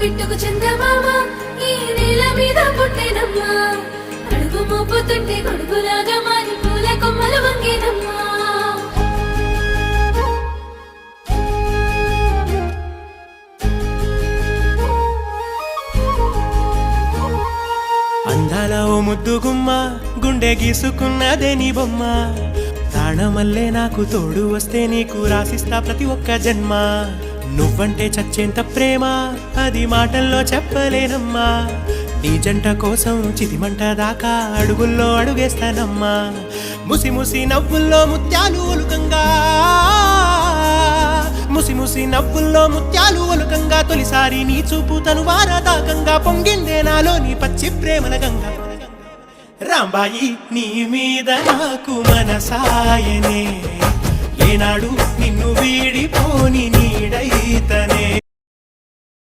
పిట్టుకు చందమామ ఈ నేల మీద పుట్టేనమ్మా అడుగు మోపుతుంటే గొడుగులాగా మారి పూల కొమ్మలు వంగేనమ్మా అందాల ఓ ముద్దు గుమ్మ గుండె గీసుకున్నదే నీ బొమ్మ ప్రాణమల్లే నాకు తోడు వస్తే నీకు రాసిస్తా ప్రతి ఒక్క జన్మ నువ్వంటే చచ్చేంత ప్రేమ అది మాటల్లో చెప్పలేనమ్మా నీ జంట కోసం చితిమంట దాకా అడుగుల్లో అడుగేస్తానమ్మా ముసి ముసి నవ్వుల్లో ముత్యాలు ఒలుకంగా ముసి ముసి నవ్వుల్లో ముత్యాలు ఒలుకంగా తొలిసారి నీ చూపు తను వారదాకంగా పొంగిందే నాలో నీ పచ్చి ప్రేమల గంగా రాంబాయి నీ మీద నాకు మనసాయనే ఏనాడు నిన్ను వీడిపోని నీడైతనే